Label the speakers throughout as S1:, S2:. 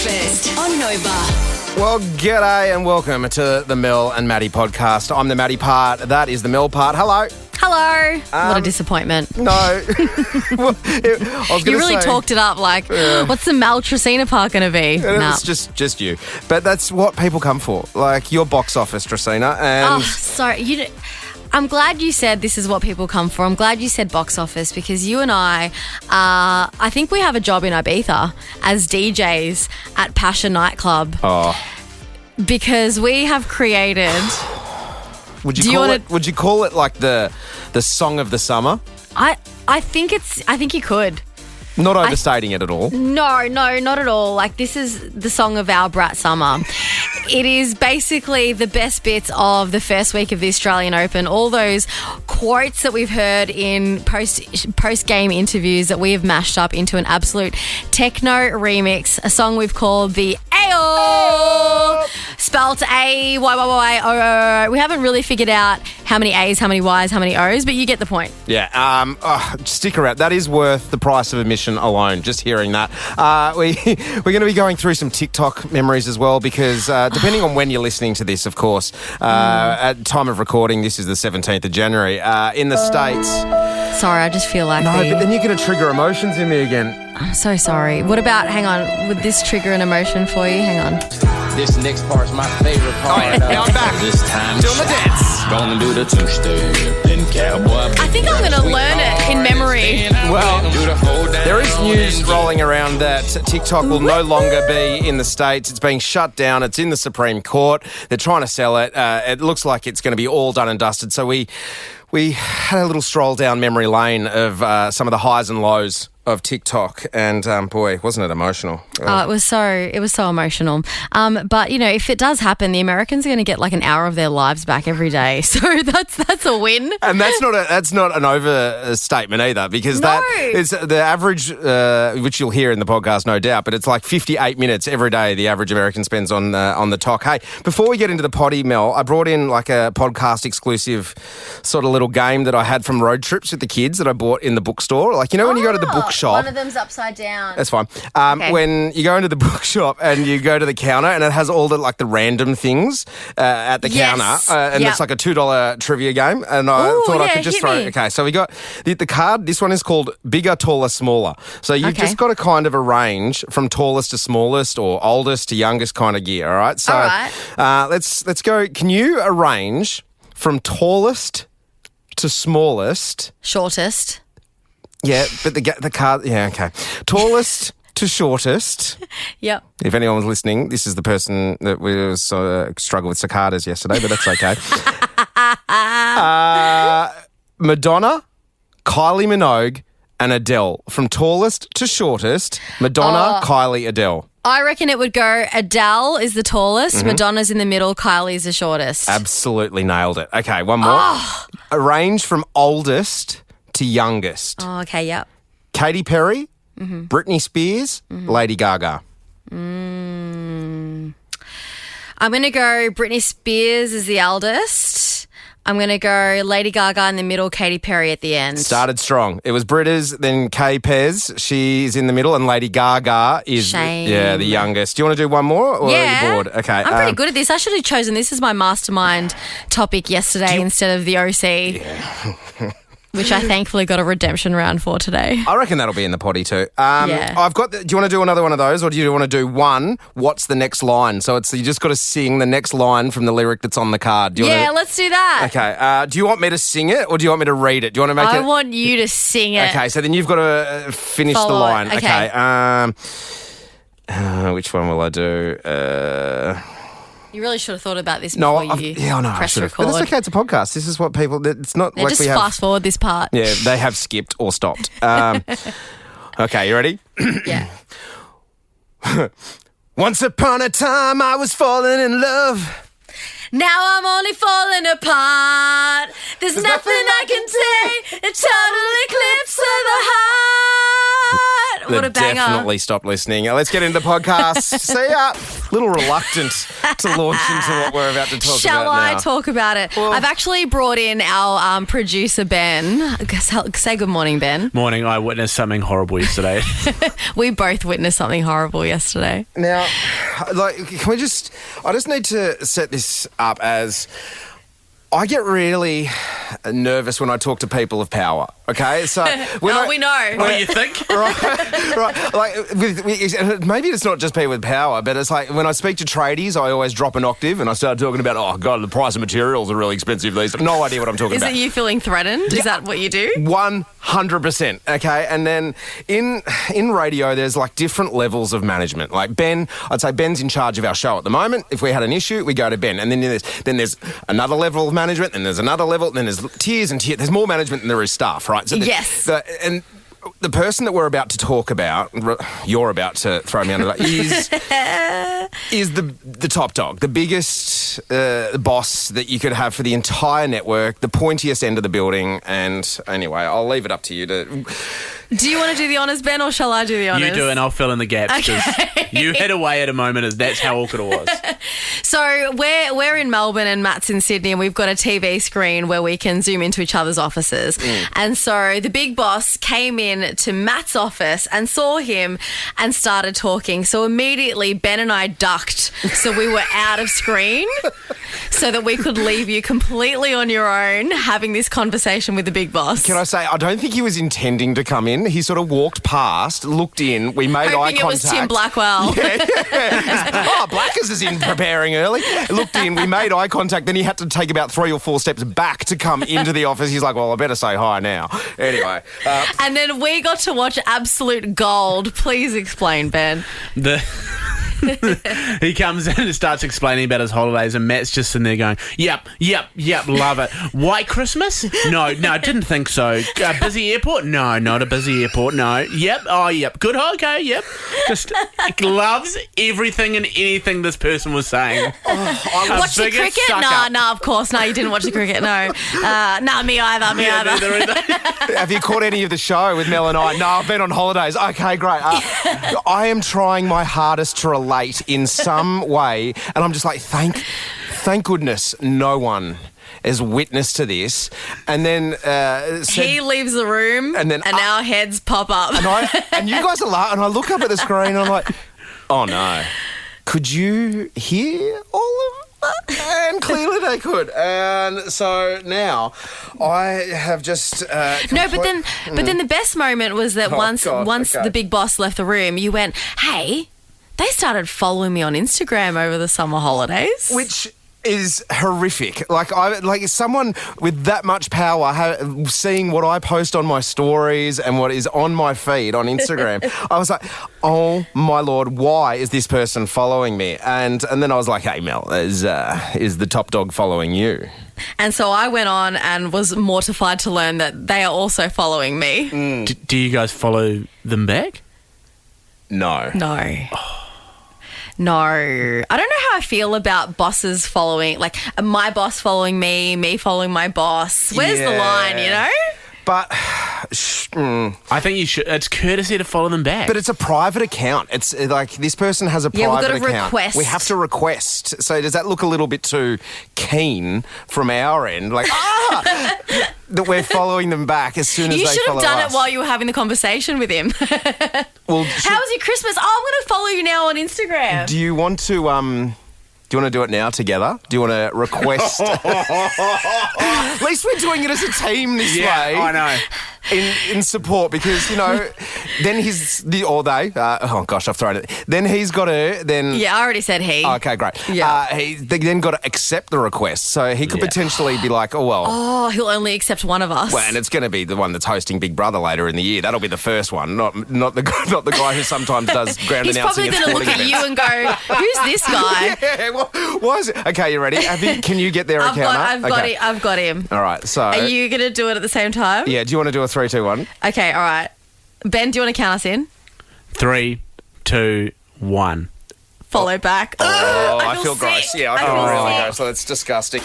S1: Breakfast on Nova.
S2: Well, g'day and welcome to the Mel and Maddie podcast. I'm the Maddie part. That is the Mel part. Hello.
S3: Hello. What a disappointment.
S2: No. Well, I was
S3: You
S2: gonna
S3: really
S2: say,
S3: talked it up like, what's the Mel Tresina part going to be? Nah.
S2: It's just you. But that's what people come for. Like your box office, Tresina. And
S3: Oh, sorry. I'm glad you said this is what people come for. I'm glad you said box office because you and I think we have a job in Ibiza as DJs at Passion Nightclub because we have created...
S2: would
S3: Do you
S2: you call
S3: wanna-
S2: it? Would you call it like the song of the summer?
S3: I think you could.
S2: Not overstating it at all.
S3: No, not at all. Like, this is the song of our brat summer. It is basically the best bits of the first week of the Australian Open. All those quotes that we've heard in post-game interviews that we have mashed up into an absolute techno remix. A song we've called the Ayo, spelt A-Y-Y-Y-O-O. We haven't really figured out how many A's, how many Y's, how many O's, but you get the point.
S2: Yeah, stick around. That is worth the price of admission alone, just hearing that. We're going to be going through some TikTok memories as well because depending on when you're listening to this, of course, at time of recording, this is the 17th of January, in the States.
S3: Sorry, I just feel like
S2: No, but then you're going to trigger emotions in me again.
S3: I'm so sorry. What about, hang on, would this trigger an emotion for you? Hang on.
S4: This next part's my favorite part.
S2: Oh, yeah. Now I'm back.
S4: This time
S2: Doing the dance.
S4: Gonna do the two-step, then cowboy.
S3: I think I'm going to learn it in memory.
S2: Well, there is news rolling around that TikTok will no longer be in the States. It's being shut down. It's in the Supreme Court. They're trying to sell it. It looks like it's going to be all done and dusted. So we had a little stroll down memory lane of some of the highs and lows of TikTok, and boy, wasn't it emotional?
S3: It was so emotional. But you know, if it does happen, the Americans are going to get like an hour of their lives back every day. So that's a win.
S2: And that's not an overstatement either, because
S3: No.
S2: that is the average, which you'll hear in the podcast, no doubt. But it's like 58 minutes every day the average American spends on the talk. Hey, before we get into the potty, Mel, I brought in like a podcast exclusive sort of little game that I had from road trips with the kids that I bought in the bookstore. Like, you know, when you go to the bookshop.
S3: One of them's upside down.
S2: That's fine.
S3: Okay.
S2: When you go into the bookshop and you go to the counter and it has all the like the random things at the
S3: Yes.
S2: counter, and
S3: Yep.
S2: it's like a $2 trivia game. And I
S3: Ooh,
S2: thought I
S3: yeah,
S2: could just
S3: hit
S2: throw.
S3: me.
S2: Okay, so we got the card. This one is called Bigger, Taller, Smaller. So you've
S3: Okay.
S2: just got to kind of arrange from tallest to smallest or oldest to youngest kind of gear. All right. So
S3: All right.
S2: let's go. Can you arrange from tallest to smallest?
S3: Shortest.
S2: Yeah, but the card. Yeah, okay. Tallest to shortest.
S3: Yep.
S2: If anyone was listening, this is the person that was struggled with cicadas yesterday, but that's okay. Madonna, Kylie Minogue, and Adele. From tallest to shortest, Madonna, Kylie, Adele.
S3: I reckon it would go Adele is the tallest, Madonna's in the middle, Kylie's the shortest.
S2: Absolutely nailed it. Okay, one more. Arrange from oldest to youngest.
S3: Oh, okay, yep.
S2: Katy Perry, Britney Spears, Lady Gaga.
S3: I'm going to go Britney Spears is the eldest. I'm going to go Lady Gaga in the middle, Katy Perry at the end.
S2: Started strong. It was Britta's, then Kay Pez. She's in the middle, and Lady Gaga is
S3: Shame.
S2: the youngest. Do you want to do one more, or are you bored? Okay,
S3: I'm pretty good at this. I should have chosen this as my mastermind topic yesterday instead of the OC. Which I thankfully got a redemption round for today.
S2: I reckon that'll be in the potty too.
S3: Yeah.
S2: I've got. Do you want to do another one of those, or do you want to do one? What's the next line? So you just got to sing the next line from the lyric that's on the card. Do you want
S3: Let's do that.
S2: Okay. Do you want me to sing it, or do you want me to read it? Do you want to make
S3: I
S2: it?
S3: want you to sing it.
S2: Okay. So then you've got to finish
S3: Follow
S2: the
S3: it.
S2: line.
S3: Okay.
S2: Which one will I do?
S3: You really should have thought about this
S2: No,
S3: before you
S2: I know. I
S3: press
S2: should have.
S3: record.
S2: But that's okay. It's a podcast. This is what people. It's not
S3: Yeah,
S2: like
S3: just
S2: we have.
S3: fast forward this part.
S2: Yeah, they have skipped or stopped. Okay, you ready?
S3: Yeah.
S2: Once upon a time, I was falling in love.
S3: Now I'm only falling apart. There's nothing I can say. A total eclipse of the heart. What a
S2: They've
S3: banger.
S2: definitely stopped listening. Let's get into the podcast. See ya. little reluctant to launch into what we're about to talk
S3: Shall
S2: about
S3: I
S2: now.
S3: talk about it?
S2: Well-
S3: I've actually brought in our producer, Ben. Say good morning, Ben.
S5: Morning, I witnessed something horrible yesterday.
S3: We both witnessed something horrible yesterday.
S2: Now, like, I just need to set this up as I get really nervous when I talk to people of power, okay? So
S3: We know.
S5: What do you think?
S2: right. Like, maybe it's not just people with power, but it's like when I speak to tradies, I always drop an octave and I start talking about, oh, God, the price of materials are really expensive these days. No idea what I'm talking
S3: Is
S2: about.
S3: it you feeling threatened? Is that what you do?
S2: 100%. Okay, and then in radio, there's like different levels of management. Like Ben, I'd say Ben's in charge of our show at the moment. If we had an issue, we go to Ben, and then there's another level of management, then there's another level, then there's tiers and tiers. There's more management than there is staff, right? So
S3: Yes.
S2: The person that we're about to talk about, you're about to throw me under that, is the top dog, the biggest boss that you could have for the entire network, the pointiest end of the building. And anyway, I'll leave it up to you to...
S3: Do you want to do the honours, Ben, or shall I do the honours?
S5: You do, and I'll fill in the gaps because you hit away at a moment as that's how awkward it was.
S3: So we're in Melbourne and Matt's in Sydney, and we've got a TV screen where we can zoom into each other's offices. And so the big boss came in to Matt's office and saw him and started talking. So immediately Ben and I ducked so we were out of screen so that we could leave you completely on your own having this conversation with the big boss.
S2: Can I say, I don't think he was intending to come in. He sort of walked past, looked in, we made eye
S3: Hoping
S2: contact.
S3: it was Tim Blackwell.
S2: Oh, Blackers is in preparing early. Looked in, we made eye contact, then he had to take about 3 or 4 steps back to come into the office. He's like, well, I better say hi now. Anyway.
S3: And then we got to watch absolute gold. Please explain, Ben.
S5: He comes in and starts explaining about his holidays, and Matt's just sitting there going, yep, love it. White Christmas? No, didn't think so. Busy airport? No, not a busy airport, no. Yep, good, okay, yep. Just loves everything and anything this person was saying.
S3: Watch the cricket? No, of course. No, you didn't watch the cricket, no. No, me either.
S5: Neither.
S2: Have you caught any of the show with Mel and I? No, I've been on holidays. Okay, great. I am trying my hardest to relate in some way, and I'm just like, thank goodness no one is witness to this. And then
S3: he leaves the room, and our heads pop up.
S2: And you guys are laughing, and I look up at the screen, and I'm like, oh no, could you hear all of that? And clearly they could. And so now I have just
S3: No, but then the best moment was that once
S2: okay.
S3: the big boss left the room, you went, hey, they started following me on Instagram over the summer holidays.
S2: Which is horrific. Like someone with that much power, seeing what I post on my stories and what is on my feed on Instagram, I was like, oh my Lord, why is this person following me? And then I was like, hey Mel, is the top dog following you?
S3: And so I went on and was mortified to learn that they are also following me.
S5: Do you guys follow them back?
S2: No.
S3: No. I don't know how I feel about bosses following, like my boss following me following my boss. Where's the line, you know?
S2: But
S5: I think you should. It's courtesy to follow them back.
S2: But it's a private account. It's like this person has a
S3: Yeah, we've
S2: private
S3: got to
S2: account.
S3: request.
S2: We have to request. So does that look a little bit too keen from our end? Like, that we're following them back as soon as
S3: You
S2: they
S3: should
S2: follow
S3: have done
S2: us.
S3: it while you were having the conversation with him.
S2: Well,
S3: How was your Christmas? Oh, I'm going to follow you now on Instagram.
S2: do you want to do it now together? Do you want to request? At least we're doing it as a team this way.
S5: I know.
S2: In support, because then I've thrown it. Then he's got to
S3: Yeah, I already said he.
S2: Okay, great.
S3: Yeah.
S2: They then got to accept the request, so he could potentially be like, oh well.
S3: Oh, he'll only accept one of us.
S2: Well, and it's going to be the one that's hosting Big Brother later in the year. That'll be the first one, not the guy who sometimes does ground
S3: He's
S2: announcing.
S3: probably going to look at you and go, "Who's this guy?"
S2: Yeah, why is it? Okay, you ready? Can you get their account up?
S3: I've got him.
S2: All right, so
S3: Are you going to do it at the same time?
S2: yeah, do you want to do a 3, 2, 1?
S3: Okay, all right. Ben, do you want to count us in?
S5: 3, 2, 1.
S3: Follow back.
S2: Oh, I feel
S3: sick.
S2: gross. Yeah, I
S3: I
S2: feel
S3: feel
S2: really
S3: sick.
S2: gross. So that's disgusting.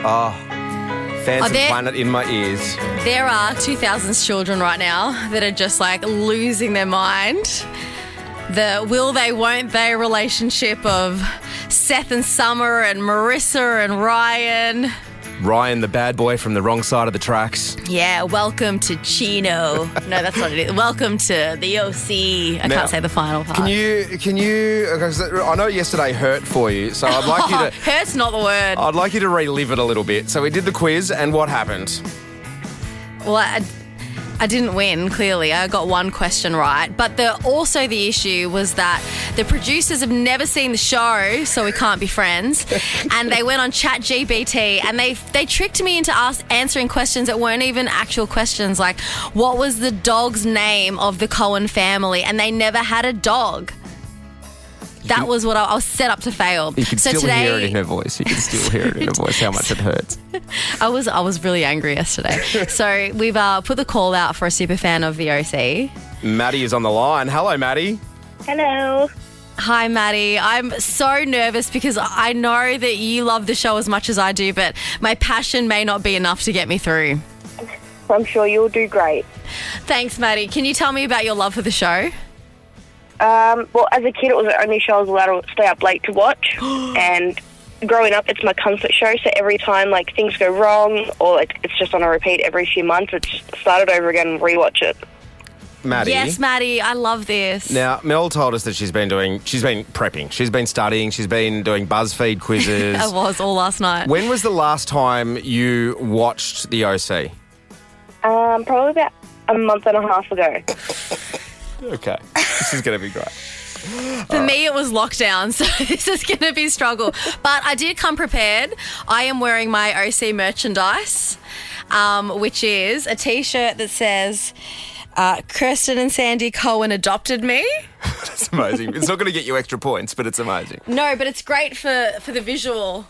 S2: Oh, Phantom Planet in my ears.
S3: There are 2,000 children right now that are just like losing their mind the will they, won't they relationship of Seth and Summer and Marissa and Ryan.
S2: Ryan, the bad boy from the wrong side of the tracks.
S3: Yeah, welcome to Chino. No, that's not it. Welcome to the OC. I can't say the final part.
S2: Can you, because I know yesterday hurt for you, so I'd like you to,
S3: Hurt's not the word.
S2: I'd like you to relive it a little bit. So we did the quiz, and what happened?
S3: Well, I didn't win, clearly. I got one question right. But also the issue was that the producers have never seen the show, so we can't be friends. And they went on ChatGPT and they tricked me into answering questions that weren't even actual questions. Like, what was the dog's name of the Cohen family? And they never had a dog. That was what I was set up to fail.
S2: You can still hear it in her voice. You can still hear it in her voice, how much it hurts.
S3: I was really angry yesterday. So we've put the call out for a super fan of the OC.
S2: Maddie is on the line. Hello, Maddie.
S6: Hello.
S3: Hi, Maddie. I'm so nervous because I know that you love the show as much as I do, but my passion may not be enough to get me through.
S6: I'm sure you'll do great.
S3: Thanks, Maddie. Can you tell me about your love for the show?
S6: Well, as a kid, it was the only show I was allowed to stay up late to watch. And growing up, it's my comfort show. So every time, like, things go wrong or like, it's just on a repeat every few months, it's started over again and rewatch it.
S2: Maddie.
S3: Yes, Maddie. I love this.
S2: Now, Mel told us that she's been prepping. She's been studying. She's been doing BuzzFeed quizzes.
S3: I was all last night.
S2: When was the last time you watched the OC?
S6: Probably about a month and a half ago.
S2: Okay. This is going to be great.
S3: For me, it was lockdown, so this is going to be a struggle. But I did come prepared. I am wearing my OC merchandise, which is a T-shirt that says, Kirsten and Sandy Cohen adopted me.
S2: That's amazing. It's not going to get you extra points, but it's amazing.
S3: No, but it's great for the visual.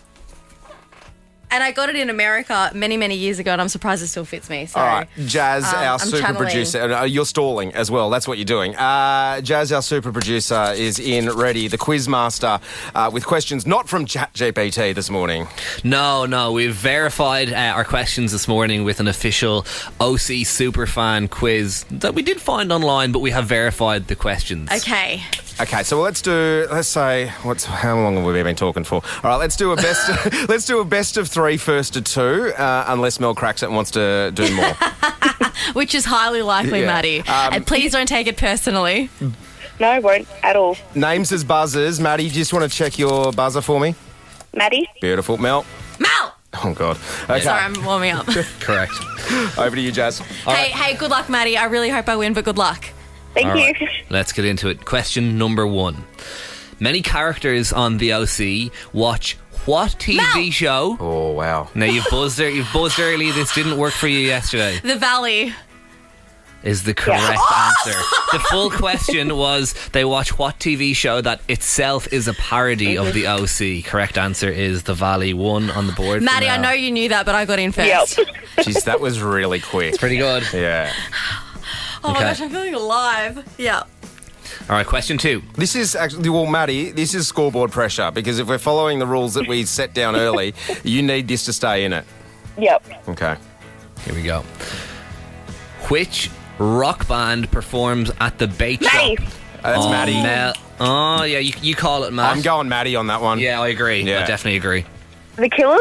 S3: And I got it in America many, many years ago, and I'm surprised it still fits me. So,
S2: All right, Jazz, our
S3: I'm
S2: super
S3: channeling.
S2: producer. You're stalling as well. That's what you're doing. Jazz, our super producer, is in ready. The quiz master with questions not from ChatGPT this morning.
S7: No, we've verified our questions this morning with an official OC Superfan quiz that we did find online, but we have verified the questions.
S3: Okay.
S2: Okay, so let's say, how long have we been talking for? All right, let's do a best of three, first to two, unless Mel cracks it and wants to do more.
S3: Which is highly likely,
S2: Yeah.
S3: Maddie. And please don't take it personally.
S6: No, I won't at all.
S2: Names as buzzers. Maddie, do you just want to check your buzzer for me?
S6: Maddie?
S2: Beautiful. Mel?
S3: Mal!
S2: Oh, God. Okay,
S3: Sorry, I'm warming up.
S7: Correct.
S2: over to you, Jazz.
S3: Hey, good luck, Maddie. I really hope I win, but good luck.
S6: Thank
S7: All
S6: you.
S7: right, let's get into it. Question number 1. Many characters on the OC watch what TV show?
S2: Oh, wow.
S7: Now, you've buzzed early. This didn't work for you yesterday.
S3: The Valley.
S7: Is the correct answer. The full question was they watch what TV show that itself is a parody of the OC. Correct answer is The Valley. 1 on the board.
S3: Maddie, I know you knew that, but I got in first.
S6: Yep.
S2: Jeez, that was really quick.
S7: Pretty good.
S2: Yeah.
S3: Oh my
S7: Okay.
S3: gosh, I'm feeling alive. Yeah.
S7: All right, question 2.
S2: This is actually, well, Maddie, this is scoreboard pressure because if we're following the rules that we set down early, you need this to stay in it.
S6: Yep.
S2: Okay.
S7: Here we go. Which rock band performs at the Bait
S6: Maddie.
S7: Shop?
S2: That's Maddie.
S7: Oh, yeah, you call it, Matt.
S2: I'm going Maddie on that one.
S7: Yeah, I agree.
S2: Yeah.
S7: I definitely agree.
S6: The Killers?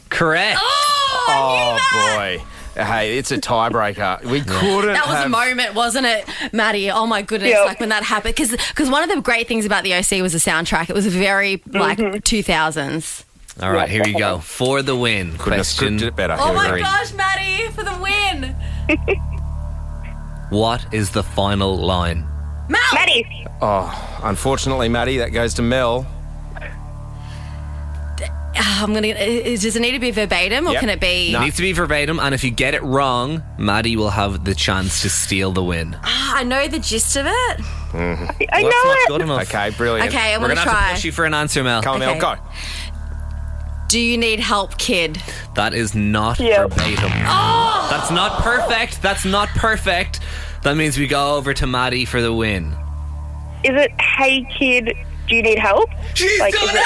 S7: Correct.
S2: Oh, boy. Hey, it's a tiebreaker. We couldn't
S3: That was
S2: have...
S3: a moment, wasn't it, Maddie? Oh my goodness,
S6: Yep.
S3: like when that happened. Because one of the great things about the OC was the soundtrack. It was very, like, 2000s.
S7: All right, here you go. For the win.
S2: Couldn't have scripted it better.
S3: Oh
S2: Here we
S3: my
S2: go.
S3: gosh, Maddie, for the win.
S7: What is the final line?
S3: Mal!
S6: Maddie.
S2: Oh, unfortunately, Maddie, that goes to Mel.
S3: Does it need to be verbatim or
S2: Yep.
S3: can it be?
S7: It needs to be verbatim, and if you get it wrong, Maddie will have the chance to steal the win.
S3: I know the gist of it.
S6: I
S7: Well,
S6: know
S7: that's not
S6: it.
S7: good enough.
S2: Okay, brilliant.
S3: Okay, I'm
S7: We're
S3: going
S7: going
S3: to
S7: to have
S3: try.
S7: to push you for an answer, Mel.
S2: Come on, Mel,
S3: Okay.
S2: go.
S3: Do you need help, kid?
S7: That is not
S6: Yep.
S7: verbatim.
S3: Oh!
S7: That's not perfect. That's not perfect. That means we go over to Maddie for the win.
S6: Is it, hey kid, do you need help?
S7: She's
S6: Like,
S7: got
S6: is it-
S7: it!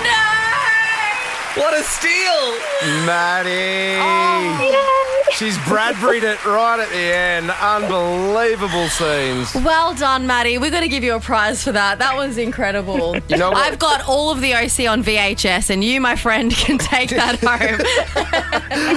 S3: No!
S7: What a steal!
S2: Maddie!
S3: Oh.
S2: She's Bradbury'd it right at the end. Unbelievable scenes.
S3: Well done, Maddie. We're going to give you a prize for that. That was incredible.
S2: You know what?
S3: I've got all of the OC on VHS, and you, my friend, can take that home.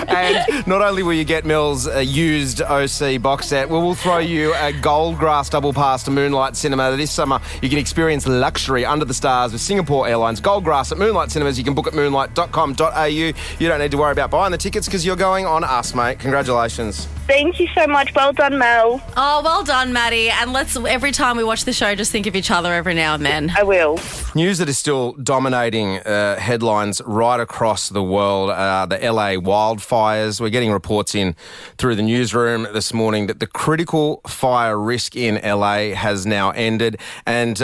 S2: And not only will you get Mills a used OC box set, we'll throw you a Goldgrass double pass to Moonlight Cinema. This summer, you can experience luxury under the stars with Singapore Airlines. Goldgrass at Moonlight Cinemas. You can book at moonlight.com.au. You don't need to worry about buying the tickets because you're going on us, mate. Congratulations.
S6: Thank you so much. Well done, Mel.
S3: Oh, well done, Maddie. And let's, every time we watch the show, just think of each other every now and then.
S6: I will.
S2: News that is still dominating headlines right across the world, the LA wildfires. We're getting reports in through the newsroom this morning that the critical fire risk in LA has now ended. And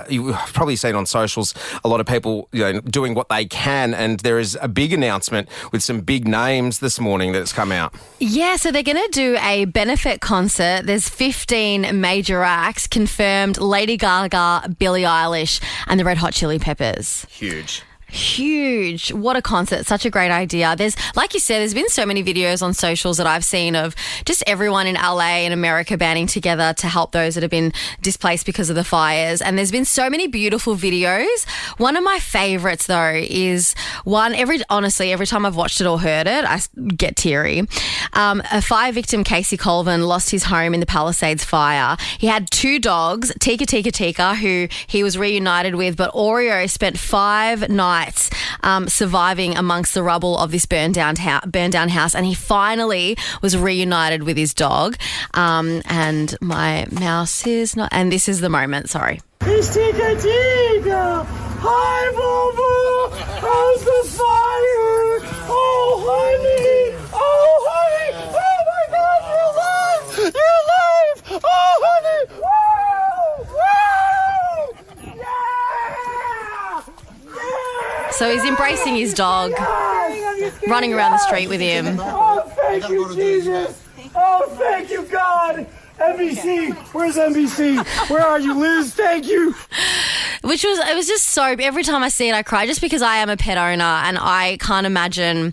S2: you've probably seen on socials a lot of people doing what they can. And there is a big announcement with some big names this morning that's come out.
S3: Yeah, so they're going to do a benefit concert. There's 15 major acts confirmed: Lady Gaga, Billie Eilish, and the Red Hot Chili Peppers. Huge. What a concert. Such a great idea. There's, like you said, there's been so many videos on socials that I've seen of just everyone in LA and America banding together to help those that have been displaced because of the fires. And there's been so many beautiful videos. One of my favorites, though, is one, every time I've watched it or heard it, I get teary. A fire victim, Casey Colvin, lost his home in the Palisades fire. He had 2 dogs, Tika Tika Tika, who he was reunited with, but Oreo spent 5 nights surviving amongst the rubble of this burned down house, and he finally was reunited with his dog. And my mouse is not, and this is the moment, sorry.
S8: It's Tika Tika! Hi, Boo Boo! How's the fire? Oh, honey! Oh, honey! Oh, my God, you're alive! You're alive! Oh, honey! Woo! Woo! Yeah!
S3: So he's embracing his dog, running around the street with him.
S8: Oh, thank you, Jesus! Oh, thank you, God! NBC! Where's NBC? Where are you, Liz? Thank you!
S3: It was just so, every time I see it, I cry, just because I am a pet owner and I can't imagine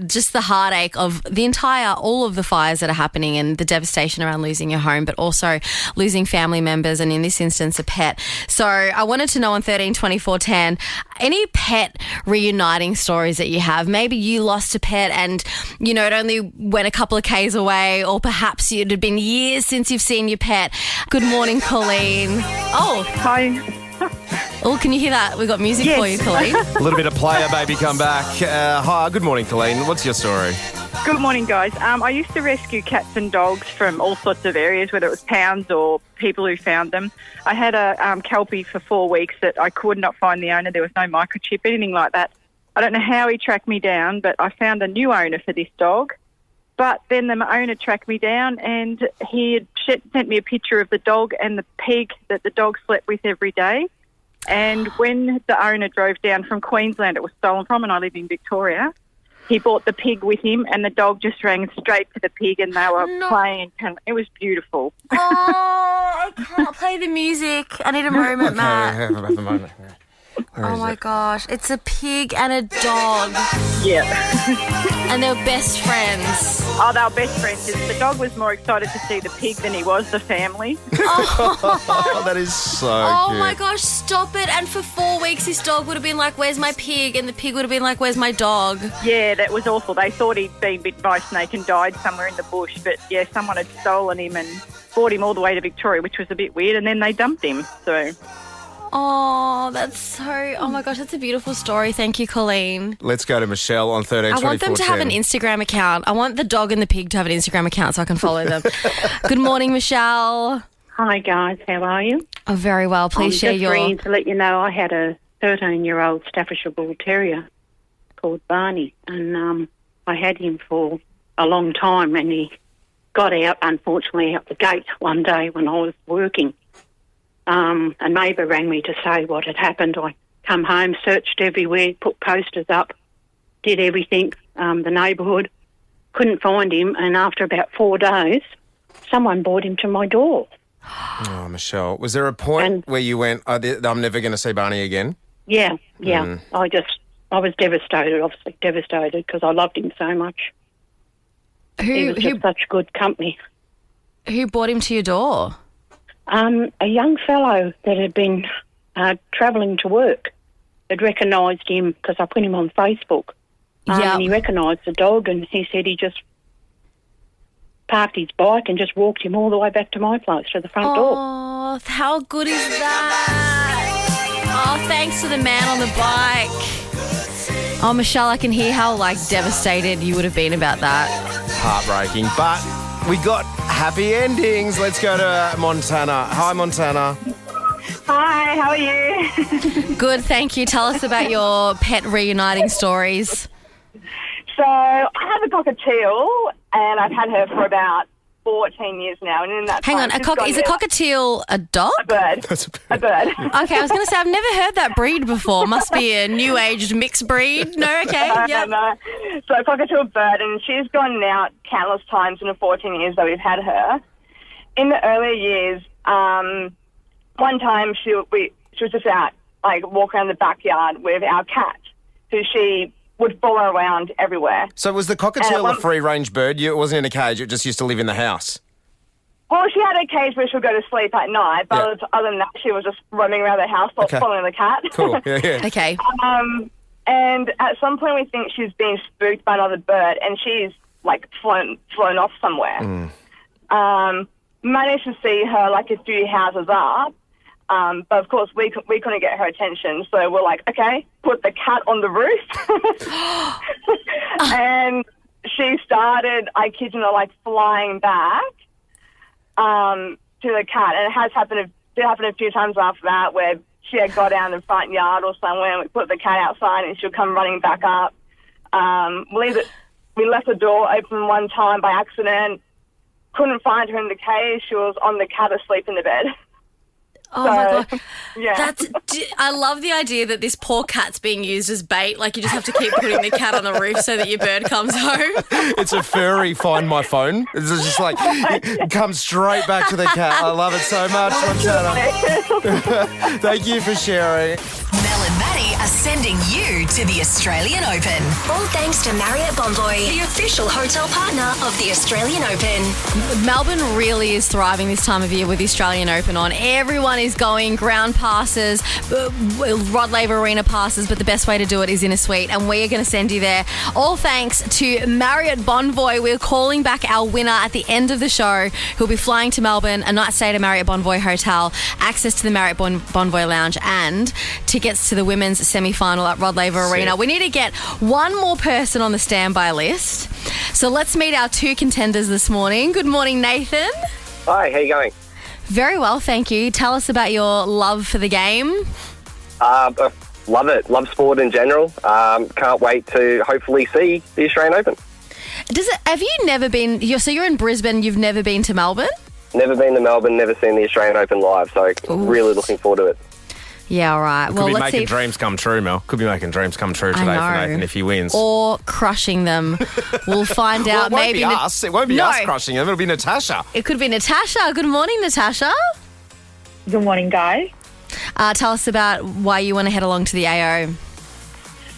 S3: just the heartache of all of the fires that are happening and the devastation around losing your home, but also losing family members and in this instance, a pet. So I wanted to know on 13 24 10, any pet reuniting stories that you have. Maybe you lost a pet and, it only went a couple of Ks away, or perhaps it had been years since you've seen your pet. Good morning, Colleen. Oh.
S9: Hi.
S3: Oh, can you hear that? We've got music for you, Colleen.
S2: A little bit of Player Baby come back. Hi, good morning, Colleen. What's your story?
S9: Good morning, guys. I used to rescue cats and dogs from all sorts of areas, whether it was pounds or people who found them. I had a Kelpie for 4 weeks that I could not find the owner. There was no microchip, anything like that. I don't know how he tracked me down, but I found a new owner for this dog. But then the owner tracked me down and he had sent me a picture of the dog and the pig that the dog slept with every day. And when the owner drove down from Queensland, it was stolen from, and I live in Victoria, he brought the pig with him and the dog just ran straight to the pig and they were playing. It was beautiful.
S3: Oh, I can't play the music. I need a moment, Matt. Oh my gosh, it's a pig and a dog.
S9: Yeah.
S3: And they were best friends.
S9: Oh, they were best friends. The dog was more excited to see the pig than he was the family.
S2: Oh, that is so
S3: Oh
S2: cute.
S3: my gosh, stop it. And for 4 weeks, this dog would have been like, where's my pig? And the pig would have been like, where's my dog?
S9: Yeah, that was awful. They thought he'd been bit by a snake and died somewhere in the bush. But yeah, someone had stolen him and brought him all the way to Victoria, which was a bit weird. And then they dumped him, so...
S3: Oh, that's so... Oh, my gosh, that's a beautiful story. Thank you, Colleen.
S2: Let's go to Michelle on 13
S3: I want them to have an Instagram account. I want the dog and the pig to have an Instagram account so I can follow them. Good morning, Michelle.
S10: Hi, guys. How are you?
S3: Oh, very well. Please share your...
S10: I'm just ringing to let you know I had a 13-year-old Staffordshire Bull Terrier called Barney, and I had him for a long time, and he got out, unfortunately, out the gate one day when I was working. A neighbour rang me to say what had happened. I come home, searched everywhere, put posters up, did everything, the neighbourhood, couldn't find him, and after about 4 days, someone brought him to my door.
S2: Oh, Michelle, was there a point where you went, I'm never going to see Barney again?
S10: Yeah. I was devastated, obviously, because I loved him so much. He was just such good company.
S3: Who brought him to your door?
S10: A young fellow that had been travelling to work had recognised him because I put him on Facebook. And he recognised the dog, and he said he just parked his bike and just walked him all the way back to my place, to the front door.
S3: Oh, how good is that? Oh, thanks to the man on the bike. Oh, Michelle, I can hear how, devastated you would have been about that.
S2: Heartbreaking, but we got happy endings. Let's go to Montana. Hi, Montana.
S11: Hi, how are you?
S3: Good, thank you. Tell us about your pet reuniting stories.
S11: So I have a cockatiel, and I've had her for about 14 years now. And in that
S3: Hang
S11: time,
S3: on, is a cockatiel a dog?
S11: A bird. A bird.
S3: Okay, I was going to say, I've never heard that breed before. Must be a new-aged mixed breed. No, okay,
S11: No. So a cockatiel bird, and she's gone out countless times in the 14 years that we've had her. In the earlier years, one time she was just out, walking around the backyard with our cat, who she would follow around everywhere.
S2: So was the cockatiel a free-range bird? It wasn't in a cage, it just used to live in the house?
S11: Well, she had a cage where she would go to sleep at night, but other than that, she was just roaming around the house, following the cat.
S2: Cool, yeah.
S3: Okay.
S11: And at some point we think she's being spooked by another bird, and she's, flown off somewhere. Managed to see her, a few houses up. But of course, we couldn't get her attention, so we're like, okay, put the cat on the roof. And she started, I kid you not, flying back to the cat. And it did happen a few times after that, where she had got down in the front yard or somewhere, and we put the cat outside, and she'll come running back up. We left the door open one time by accident. Couldn't find her in the cage. She was on the cat asleep in the bed.
S3: Oh, my God.
S11: Yeah.
S3: I love the idea that this poor cat's being used as bait. You just have to keep putting the cat on the roof so that your bird comes home.
S2: It's a furry Find My Phone. It's just it comes straight back to the cat. I love it so much, Montana. Thank you for sharing.
S1: Mel and Maddie are sending you to the Australian Open. All thanks to Marriott Bonvoy, the official hotel partner of the Australian Open.
S3: Melbourne really is thriving this time of year with the Australian Open on. Everyone is going ground passes, Rod Laver Arena passes, but the best way to do it is in a suite, and we are going to send you there. All thanks to Marriott Bonvoy. We're calling back our winner at the end of the show, who'll be flying to Melbourne, a night stay at Marriott Bonvoy Hotel, access to the Marriott Bonvoy Lounge, and tickets to the women's semi-final at Rod Laver Arena. We need to get one more person on the standby list. So let's meet our two contenders this morning. Good morning, Nathan.
S12: Hi, how you going?
S3: Very well, thank you. Tell us about your love for the game.
S12: Love it. Love sport in general. Can't wait to hopefully see the Australian Open.
S3: Have you never been... So you're in Brisbane, you've never been to Melbourne?
S12: Never been to Melbourne, never seen the Australian Open live, so really looking forward to it.
S3: Yeah, all right.
S2: Could be making dreams come true, Mel. Could be making dreams come true today for Nathan if he wins.
S3: Or crushing them. We'll find out.
S2: Well, it won't be us. It won't be us crushing them. It'll be Natasha.
S3: It could be Natasha. Good morning, Natasha.
S13: Good morning, guys.
S3: Tell us about why you want to head along to the AO.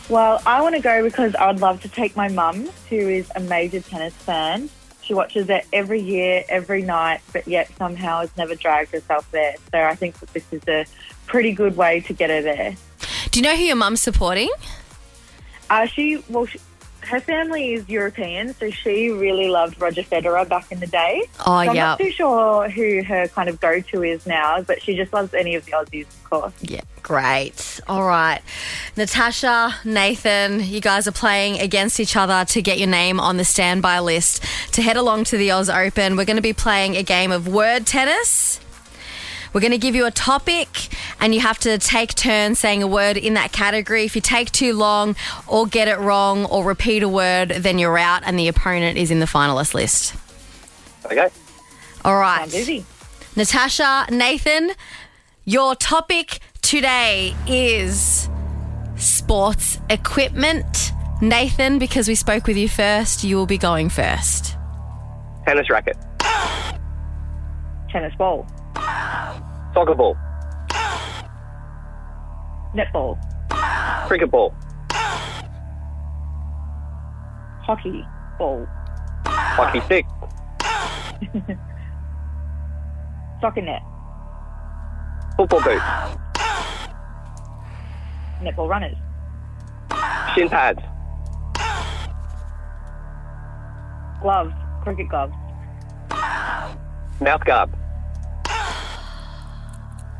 S13: Well, I want to go because I would love to take my mum, who is a major tennis fan. She watches it every year, every night, but yet somehow has never dragged herself there. So I think that this is a pretty good way to get her there.
S3: Do you know who your mum's supporting?
S13: Her family is European, so she really loved Roger Federer back in the day.
S3: Oh,
S13: so I'm
S3: yeah.
S13: not too sure who her kind of go-to is now, but she just loves any of the Aussies, of course.
S3: Yeah, great. All right. Natasha, Nathan, you guys are playing against each other to get your name on the standby list to head along to the Oz Open. We're going to be playing a game of word tennis. We're going to give you a topic and you have to take turns saying a word in that category. If you take too long or get it wrong or repeat a word, then you're out and the opponent is in the finalist list.
S12: Okay.
S3: All right.
S13: Sounds easy.
S3: Natasha, Nathan, your topic today is sports equipment. Nathan, because we spoke with you first, you will be going first.
S12: Tennis racket.
S13: Tennis ball.
S12: Soccer ball.
S13: Netball.
S12: Cricket ball.
S13: Hockey ball.
S12: Hockey stick.
S13: Soccer net.
S12: Football boot.
S13: Netball runners.
S12: Shin pads.
S13: Gloves. Cricket gloves.
S12: Mouth guard.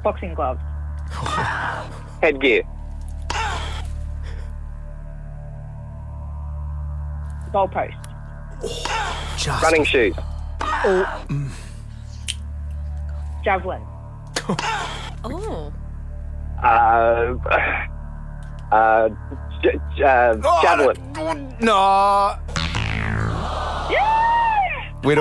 S13: Boxing gloves.
S12: Headgear.
S13: Goalpost.
S12: Running shoes.
S13: Javelin.
S3: Oh.
S12: Javelin.
S2: No. We've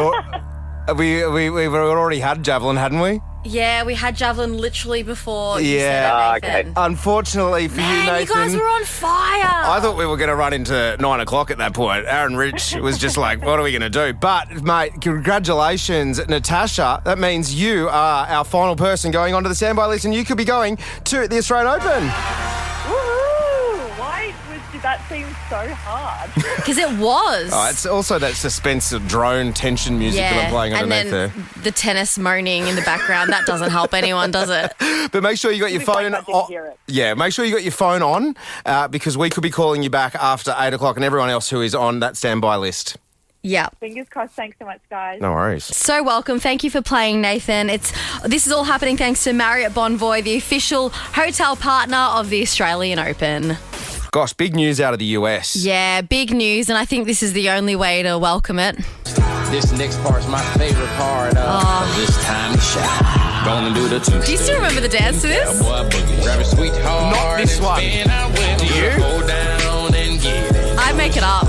S2: already had javelin, hadn't we?
S3: Yeah, we had javelin literally before you said
S2: Yeah.
S3: it, Nathan.
S2: Unfortunately for you,
S3: Man,
S2: Nathan.
S3: you guys were on fire.
S2: I thought we were going to run into 9 o'clock at that point. Aaron Rich was just like, what are we going to do? But, mate, congratulations, Natasha. That means you are our final person going onto the standby list, and you could be going to the Australian Open.
S13: Woohoo! Why did that seem so hard?
S3: Because it was.
S2: Oh, it's also that suspense of drone tension music that I'm playing
S3: and
S2: underneath
S3: then
S2: there.
S3: the tennis moaning in the background. That doesn't help anyone, does it?
S2: But make sure you got your phone on. Yeah, make sure you got your phone on because we could be calling you back after 8 o'clock and everyone else who is on that standby list.
S3: Yeah.
S13: Fingers crossed. Thanks so much, guys.
S2: No worries.
S3: So welcome. Thank you for playing, Nathan. This is all happening thanks to Marriott Bonvoy, the official hotel partner of the Australian Open.
S2: Gosh, big news out of the US.
S3: Yeah, big news, and I think this is the only way to welcome it.
S4: This next part's my favorite part of this time to shine. Gonna do the two.
S3: Do you still remember the dance to this?
S4: Grab a sweetheart.
S2: Not this one.
S4: Do you? Go down and get it.
S3: I make it up.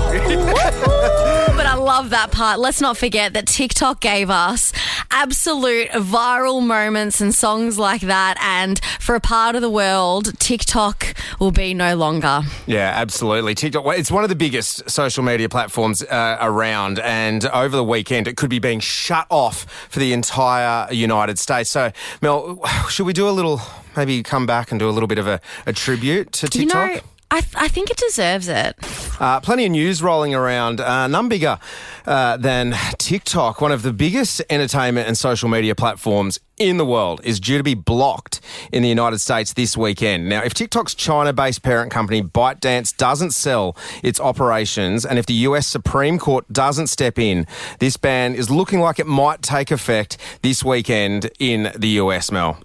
S3: But I love that part. Let's not forget that TikTok gave us absolute viral moments and songs like that. And for a part of the world, TikTok will be no longer.
S2: Yeah, absolutely. TikTok, it's one of the biggest social media platforms around. And over the weekend, it could be being shut off for the entire United States. So, Mel, should we do a little, maybe come back and do a little bit of a tribute to TikTok?
S3: You know, I think it deserves it.
S2: Plenty of news rolling around. None bigger than TikTok, one of the biggest entertainment and social media platforms in the world, is due to be blocked in the United States this weekend. Now, if TikTok's China-based parent company ByteDance doesn't sell its operations, and if the US Supreme Court doesn't step in, this ban is looking like it might take effect this weekend in the US, Mel.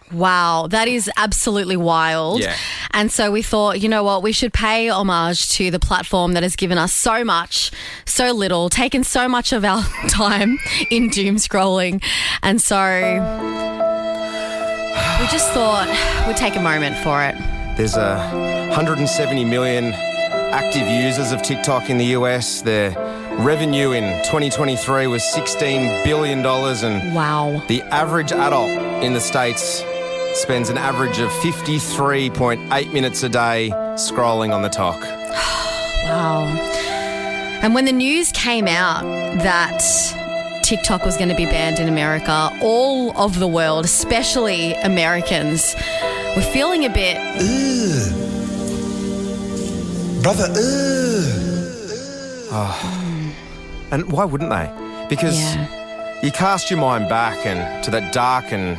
S3: Wow, that is absolutely wild.
S2: Yeah.
S3: And so we thought, you know what, we should pay homage to the platform that has given us so much, so little, taken so much of our time in doom scrolling. And so we just thought we'd take a moment for it.
S2: There's 170 million active users of TikTok in the US. Their revenue in 2023 was $16 billion. And
S3: wow.
S2: The average adult in the States spends an average of 53.8 minutes a day scrolling on the TikTok.
S3: Wow. And when the news came out that TikTok was going to be banned in America, all of the world, especially Americans, were feeling a bit...
S14: Ugh. Brother,
S2: Oh. And why wouldn't they? Because you cast your mind back and to that dark and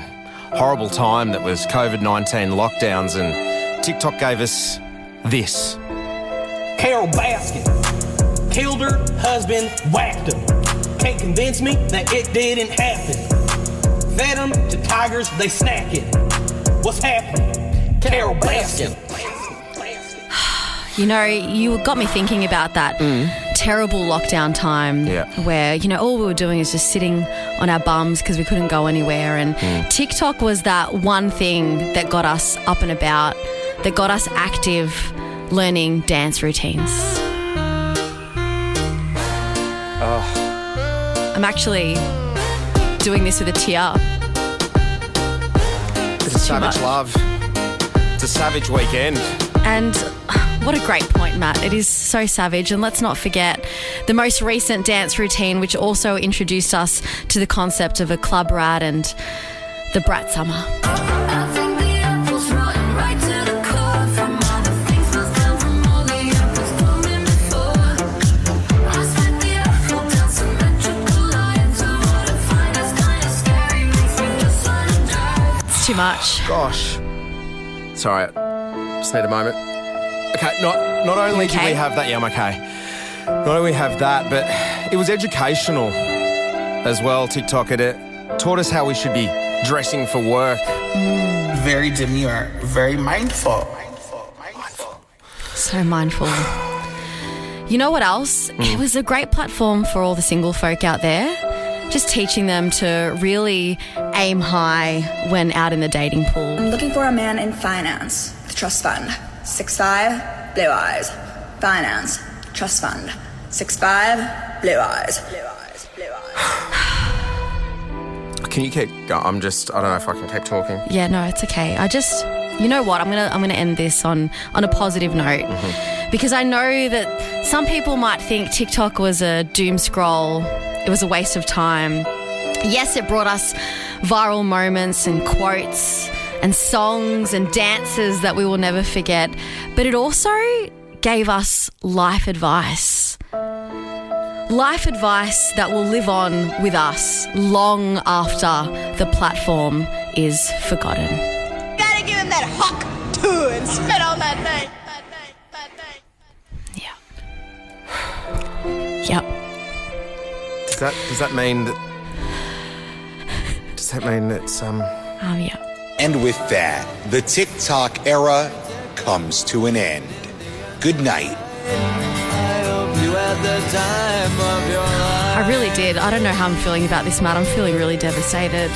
S2: horrible time that was COVID-19 lockdowns, and TikTok gave us this.
S15: Carol Baskin killed her husband, whacked him. Can't convince me that it didn't happen. Fed them to tigers, they snack it. What's happening? Carol Baskin.
S3: You know, you got me thinking about that terrible lockdown time where, you know, all we were doing is just sitting on our bums because we couldn't go anywhere. And TikTok was that one thing that got us up and about, that got us active, learning dance routines. I'm actually doing this with a tear.
S2: It's a savage love. It's a savage weekend.
S3: And what a great point, Matt. It is so savage. And let's not forget the most recent dance routine, which also introduced us to the concept of a club rat and the brat summer. too much.
S2: Gosh. Sorry, just need a moment. Okay, not only did we have that, yeah, I'm okay. Not only have that, but it was educational as well, TikTok. It taught us how we should be dressing for work.
S14: Very demure, very mindful.
S3: So mindful. You know what else? It was a great platform for all the single folk out there. Just teaching them to really aim high when out in the dating pool.
S16: I'm looking for a man in finance, the trust fund. 6'5", blue eyes. Finance, trust fund. 6'5", blue eyes.
S2: Can you keep going? I don't know if I can keep talking.
S3: Yeah, no, it's okay. You know what? I'm gonna end this on a positive note because I know that some people might think TikTok was a doom scroll. It was a waste of time. Yes, it brought us viral moments and quotes and songs and dances that we will never forget, but it also gave us life advice. Life advice that will live on with us long after the platform is forgotten.
S16: Gotta give him that hawk too and spit on that name.
S3: Yep.
S2: Does that mean that? Does that mean it's
S3: yeah.
S17: And with that, the TikTok era comes to an end. Good night.
S3: I really did. I don't know how I'm feeling about this, Matt. I'm feeling really devastated.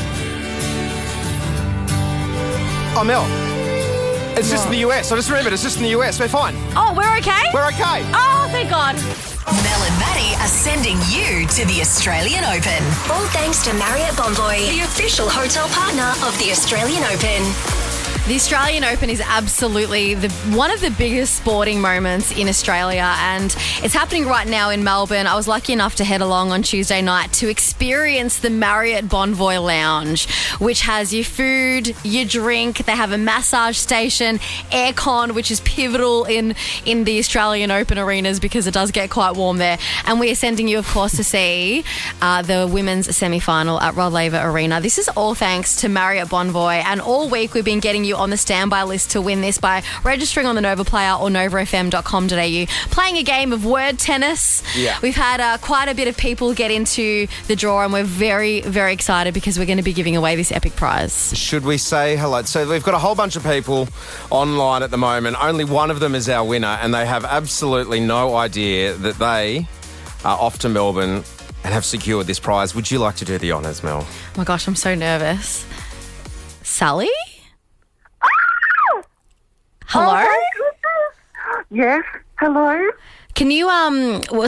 S2: Oh, Mel. It's just in the US. I just remembered it's just in the US. We're fine.
S3: Oh, we're okay?
S2: We're okay.
S3: Oh, thank God.
S1: Mel and Maddie are sending you to the Australian Open. All thanks to Marriott Bonvoy, the official hotel partner of the Australian Open.
S3: The Australian Open is absolutely one of the biggest sporting moments in Australia, and it's happening right now in Melbourne. I was lucky enough to head along on Tuesday night to experience the Marriott Bonvoy Lounge, which has your food, your drink. They have a massage station, aircon, which is pivotal in the Australian Open arenas because it does get quite warm there. And we are sending you, of course, to see the women's semi-final at Rod Laver Arena. This is all thanks to Marriott Bonvoy, and all week we've been getting you on the standby list to win this by registering on the Nova Player or novafm.com.au, playing a game of word tennis.
S2: Yeah.
S3: We've had quite a bit of people get into the draw, and we're very, very excited because we're going to be giving away this epic prize.
S2: Should we say hello? So we've got a whole bunch of people online at the moment. Only one of them is our winner, and they have absolutely no idea that they are off to Melbourne and have secured this prize. Would you like to do the honours, Mel?
S3: Oh my gosh, I'm so nervous. Sally? Hello?
S18: Yes, hello?
S3: Can you,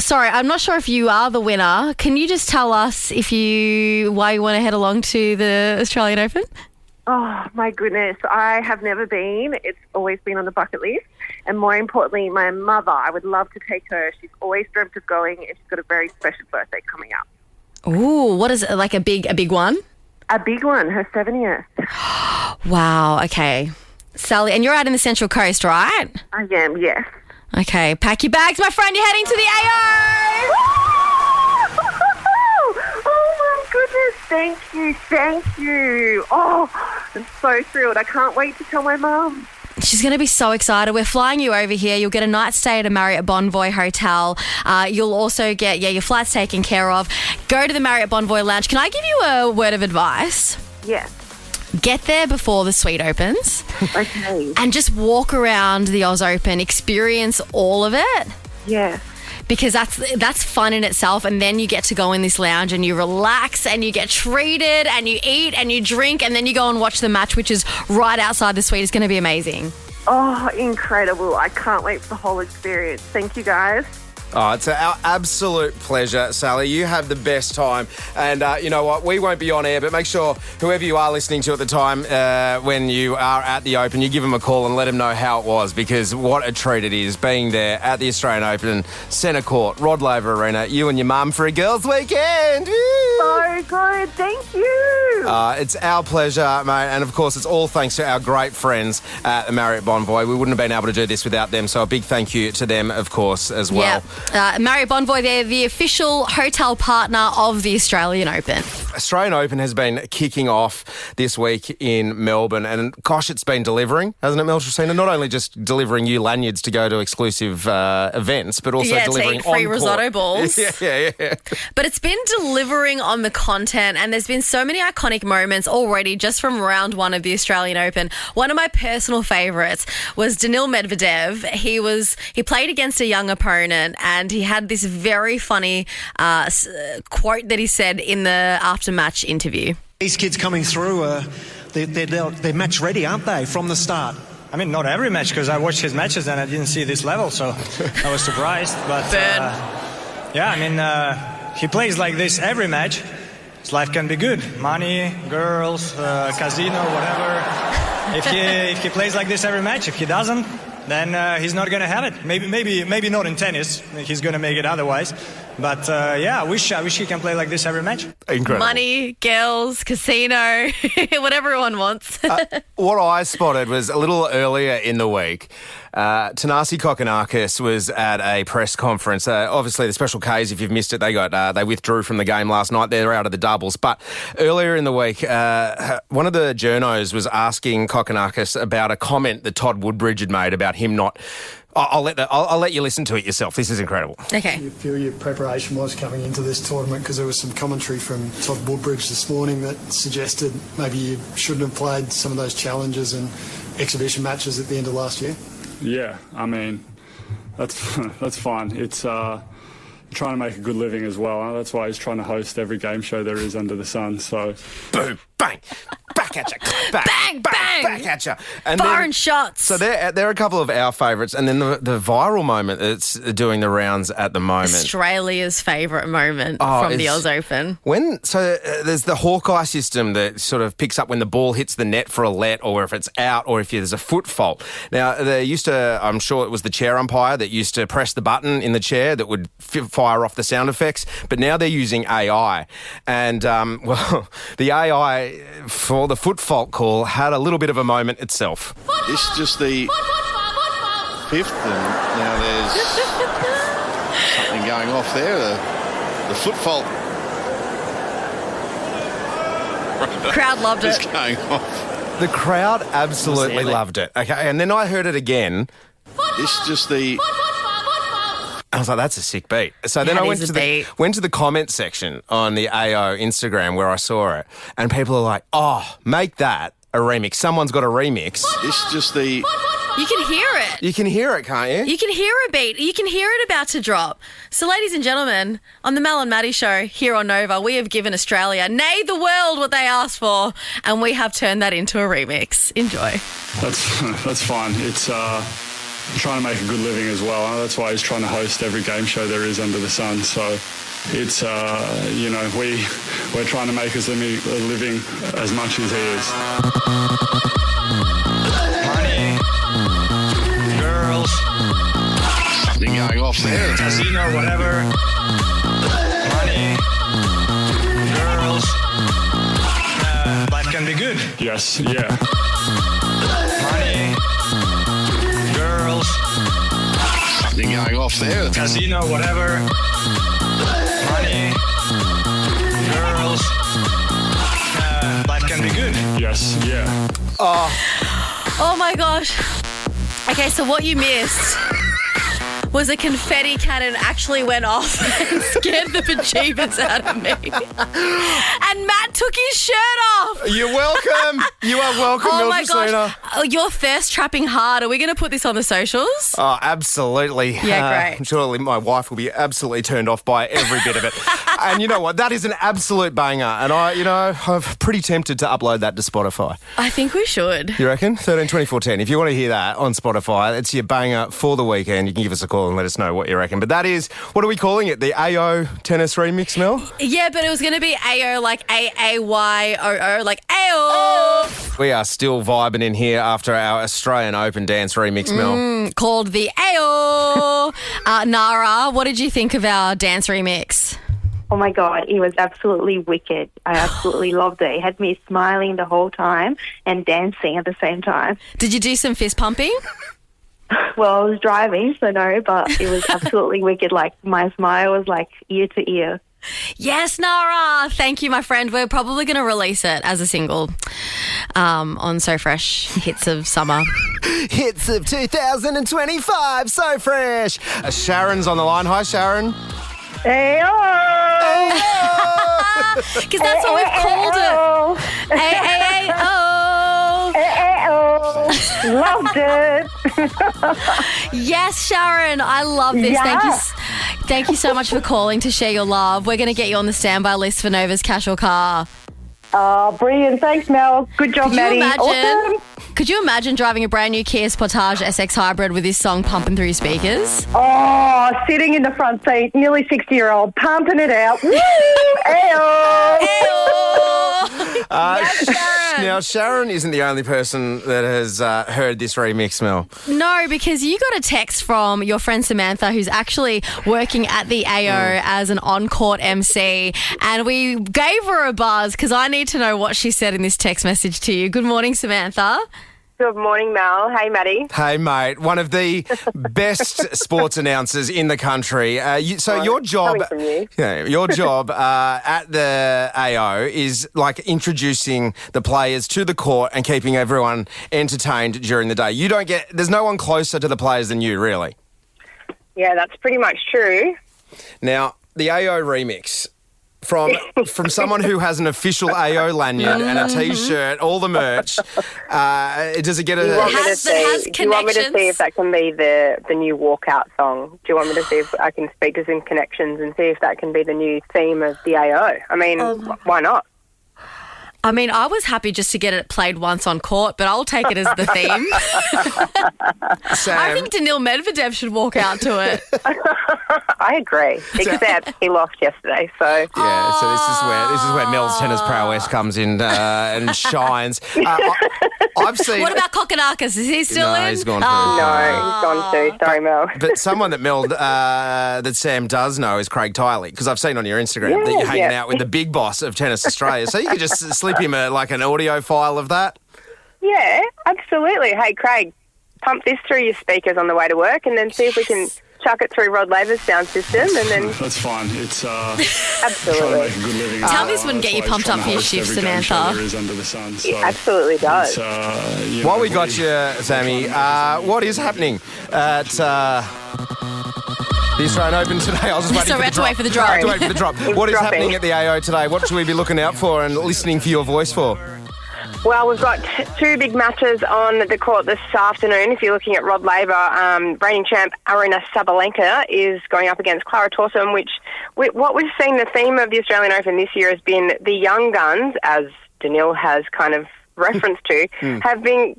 S3: sorry, I'm not sure if you are the winner. Can you just tell us why you want to head along to the Australian Open?
S18: Oh, my goodness. I have never been. It's always been on the bucket list. And more importantly, my mother, I would love to take her. She's always dreamt of going, and she's got a very special birthday coming up.
S3: Ooh, what is it, like a big one?
S18: A big one, her 70th.
S3: Wow, okay. Sally, and you're out in the Central Coast, right?
S18: I am, yes.
S3: Okay, pack your bags, my friend. You're heading to the AO!
S18: Oh, my goodness. Thank you. Oh, I'm so thrilled. I can't wait to tell my mum.
S3: She's going to be so excited. We're flying you over here. You'll get a night stay at a Marriott Bonvoy hotel. You'll also get, your flight's taken care of. Go to the Marriott Bonvoy Lounge. Can I give you a word of advice?
S18: Yes.
S3: Get there before the suite opens.
S18: Okay.
S3: And just walk around the Oz Open. Experience all of it.
S18: Yes.
S3: Because that's fun in itself, and then you get to go in this lounge and you relax and you get treated and you eat and you drink, and then you go and watch the match, which is right outside the suite. It's going to be amazing.
S18: Oh, incredible. I can't wait for the whole experience. Thank you, guys.
S2: Oh, it's our absolute pleasure, Sally. You have the best time. And you know what? We won't be on air, but make sure whoever you are listening to at the time when you are at the Open, you give them a call and let them know how it was, because what a treat it is being there at the Australian Open, Centre Court, Rod Laver Arena, you and your mum for a girls' weekend.
S18: So good. Thank you.
S2: It's our pleasure, mate. And, of course, it's all thanks to our great friends at the Marriott Bonvoy. We wouldn't have been able to do this without them, so a big thank you to them, of course, as well.
S3: Yeah. Marriott Bonvoy, they're the official hotel partner of the Australian Open.
S2: Australian Open has been kicking off this week in Melbourne, and gosh, it's been delivering, hasn't it, Mel Tresina? Not only just delivering you lanyards to go to exclusive events, but also delivering
S3: to eat free
S2: on
S3: risotto
S2: court.
S3: balls.
S2: Yeah.
S3: But it's been delivering on the content, and there's been so many iconic moments already just from round one of the Australian Open. One of my personal favourites was Daniil Medvedev. He played against a young opponent, and he had this very funny quote that he said in the after-match interview.
S19: These kids coming through, they're match ready, aren't they, from the start?
S20: I mean, not every match, because I watched his matches and I didn't see this level, so I was surprised. But he plays like this every match. His life can be good. Money, girls, casino, whatever. If he plays like this every match, if he doesn't, then he's not going to have it. Maybe not in tennis. He's going to make it otherwise. But I wish he can play like this every match.
S2: Incredible.
S3: Money, girls, casino, what everyone wants.
S2: What I spotted was a little earlier in the week. Thanasi Kokkinakis was at a press conference. Obviously, the Special Ks, if you've missed it, they withdrew from the game last night. They're out of the doubles. But earlier in the week, one of the journos was asking Kokkinakis about a comment that Todd Woodbridge had made about him not... I'll let you listen to it yourself. This is incredible.
S3: Okay.
S21: You feel your preparation was coming into this tournament, because there was some commentary from Todd Woodbridge this morning that suggested maybe you shouldn't have played some of those challenges and exhibition matches at the end of last year?
S22: Yeah, I mean, that's fine. It's trying to make a good living as well. That's why he's trying to host every game show there is under the sun. So,
S2: boom, bang, back at you,
S3: bang,
S2: back at you, and
S3: firing shots.
S2: So there are a couple of our favourites, and then the viral moment that's doing the rounds at the moment.
S3: Australia's favourite moment from the Oz Open.
S2: There's the Hawkeye system that sort of picks up when the ball hits the net for a let, or if it's out, or if there's a foot fault. Now, they used to, I'm sure it was the chair umpire that used to press the button in the chair that would fire off the sound effects, but now they're using AI. And, the AI for the foot fault call had a little bit of a moment itself.
S23: This is just the fifth, and now there's something going off there. The foot fault.
S3: Crowd loved it.
S23: Just going off.
S2: The crowd absolutely loved it. Okay, and then I heard it again.
S23: This is just the...
S2: I was like, that's a sick beat. So then I went to the comment section on the AO Instagram where I saw it, and people are like, oh, make that a remix. Someone's got a remix.
S23: This is just the...
S3: You can hear it.
S2: You can hear it, can't you?
S3: You can hear a beat. You can hear it about to drop. So, ladies and gentlemen, on the Mel and Maddie show here on Nova, we have given Australia, nay, the world, what they asked for, and we have turned that into a remix. Enjoy.
S22: That's fine. It's trying to make a good living as well. That's why he's trying to host every game show there is under the sun. So it's we're trying to make us a living as much as he is.
S20: Money, girls,
S23: something going off there.
S20: Casino, whatever. Money, girls, life can be good.
S22: Yes, yeah.
S20: Money, girls,
S23: something going off there.
S20: Casino, whatever. Money, girls, life can be good.
S22: Yes, yeah.
S3: Oh my gosh. Okay, so what you missed was a confetti cannon actually went off and scared the bejeebers out of me. And Matt took his shirt off.
S2: You're welcome. You are welcome,
S3: Oh
S2: Mel
S3: my
S2: Tresina.
S3: gosh. Oh, you're thirst trapping hard. Are we going to put this on the socials?
S2: Oh, absolutely.
S3: Yeah, great.
S2: Surely my wife will be absolutely turned off by every bit of it. And you know what? That is an absolute banger. And I'm pretty tempted to upload that to Spotify.
S3: I think we should.
S2: You reckon? 13 24 10. If you want to hear that on Spotify, it's your banger for the weekend. You can give us a call and let us know what you reckon. But that is, what are we calling it? The AO Tennis Remix, Mel?
S3: Yeah, but it was going to be AO, like AAYOO, like AO.
S2: We are still vibing in here after our Australian Open dance remix, Mel.
S3: Called the AO. Nara, what did you think of our dance remix?
S24: Oh my God, it was absolutely wicked. I absolutely loved it. It had me smiling the whole time and dancing at the same time.
S3: Did you do some fist pumping?
S24: Well, I was driving, so no, but it was absolutely wicked. Like, my smile was like ear to ear.
S3: Yes, Nara. Thank you, my friend. We're probably going to release it as a single on So Fresh Hits of Summer.
S2: Hits of 2025, So Fresh. Sharon's on the line. Hi, Sharon.
S5: Hey,
S3: because that's what we've called it.
S5: Loved it.
S3: Yes, Sharon, I love this.
S5: Yeah.
S3: Thank you so much for calling to share your love. We're going to get you on the standby list for Nova's Cash or Car.
S5: Oh, brilliant. Thanks, Mel. Good job, Maddie. Awesome.
S3: Could you imagine driving a brand new Kia Sportage SX Hybrid with this song pumping through your speakers?
S5: Oh, sitting in the front seat, nearly 60-year-old, pumping it out. Woo!
S2: Now, Sharon isn't the only person that has heard this remix, Mel.
S3: No, because you got a text from your friend Samantha, who's actually working at the AO as an on-court MC, and we gave her a buzz because I need to know what she said in this text message to you. Good morning, Samantha.
S6: Good morning, Mel. Hey, Maddie.
S2: Hey, mate. One of the best sports announcers in the country. Your job, your job at the AO is like introducing the players to the court and keeping everyone entertained during the day. There's no one closer to the players than you, really.
S6: Yeah, that's pretty much true.
S2: Now, the AO remix. From someone who has an official AO lanyard and a T-shirt, all the merch, does it get a...
S6: Do you want me to see if that can be the new walkout song? Do you want me to see if I can speak to some connections and see if that can be the new theme of the AO? I mean, why not?
S3: I mean, I was happy just to get it played once on court, but I'll take it as the theme.
S2: Sam.
S3: I think Daniil Medvedev should walk out to it.
S6: I agree, except he lost yesterday, so...
S2: Yeah, so this is where Mel's tennis prowess comes in and shines. I've seen...
S3: What about Kokonakis? Is he still in?
S2: No, he's gone too.
S6: No, he's gone too. Sorry, Mel.
S2: But someone that Sam does know is Craig Tiley, because I've seen on your Instagram that you're hanging out with the big boss of Tennis Australia, so you could just slip him an audio file of that.
S6: Yeah, absolutely. Hey, Craig, pump this through your speakers on the way to work and then see if we can chuck it through Rod Laver's sound system and then...
S23: That's fine. It's
S6: absolutely.
S23: trying to make a good living.
S3: Tell me this wouldn't get you pumped up for your shift, Samantha.
S23: There is under the sun, so
S6: it absolutely does.
S2: While we got you, Sammy, what is happening at... the Australian Open today. I was just waiting
S3: for the drop.
S2: I have to wait for the drop. What is happening at the AO today? What should we be looking out for and listening for your voice for?
S6: Well, we've got two big matches on the court this afternoon. If you're looking at Rod Laver, reigning champ Aryna Sabalenka is going up against Clara Tauson, which what we've seen, the theme of the Australian Open this year has been the young guns, as Daniil has kind of reference to, have been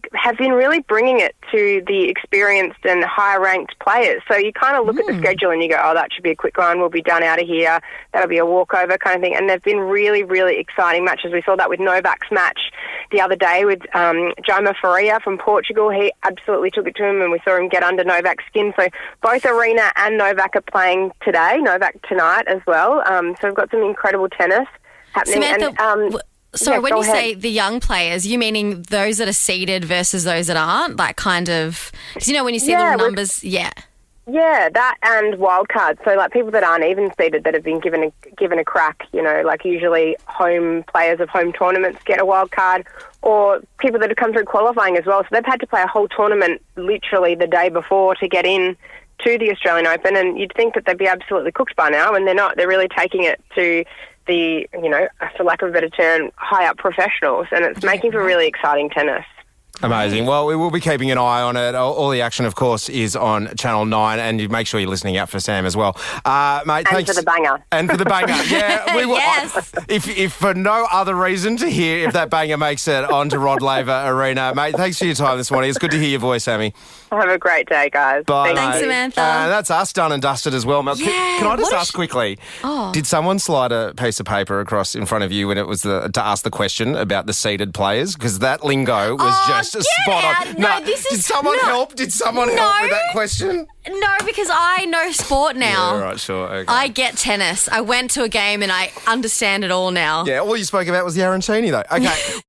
S6: really bringing it to the experienced and higher ranked players. So you kind of look at the schedule and you go, oh, that should be a quick one. We'll be done out of here. That'll be a walkover kind of thing. And they've been really, really exciting matches. We saw that with Novak's match the other day with Joma Faria from Portugal. He absolutely took it to him and we saw him get under Novak's skin. So both Aryna and Novak are playing today, Novak tonight as well. So we've got some incredible tennis happening.
S3: Samantha,
S6: and
S3: when you say the young players, you meaning those that are seeded versus those that aren't? Like kind of, because when you see little numbers, Yeah,
S6: that and wild cards. So like people that aren't even seeded that have been given a crack, like usually home players of home tournaments get a wild card, or people that have come through qualifying as well. So they've had to play a whole tournament literally the day before to get in to the Australian Open, and you'd think that they'd be absolutely cooked by now, and they're not. They're really taking it to the, for lack of a better term, high-up professionals, and it's making for really exciting tennis.
S2: Amazing. Well, we will be keeping an eye on it. All the action, of course, is on Channel 9, and you make sure you're listening out for Sam as well. Mate, thanks.
S6: For the banger.
S2: And for the banger. Yeah, we will.
S3: Yes.
S2: If for no other reason to hear if that banger makes it onto Rod Laver Arena. Mate, thanks for your time this morning. It's good to hear your voice, Sammy.
S6: Have a great day, guys.
S2: Bye.
S3: Thanks, Samantha.
S2: That's us done and dusted as well. Mel, can I just ask quickly, did someone slide a piece of paper across in front of you when it was to ask the question about the seeded players? Because that lingo was just spot on. Did someone help? Did someone help with that question?
S3: No, because I know sport now.
S2: Yeah, right, sure. Okay.
S3: I get tennis. I went to a game and I understand it all now.
S2: Yeah, all you spoke about was the arancini, though. Okay.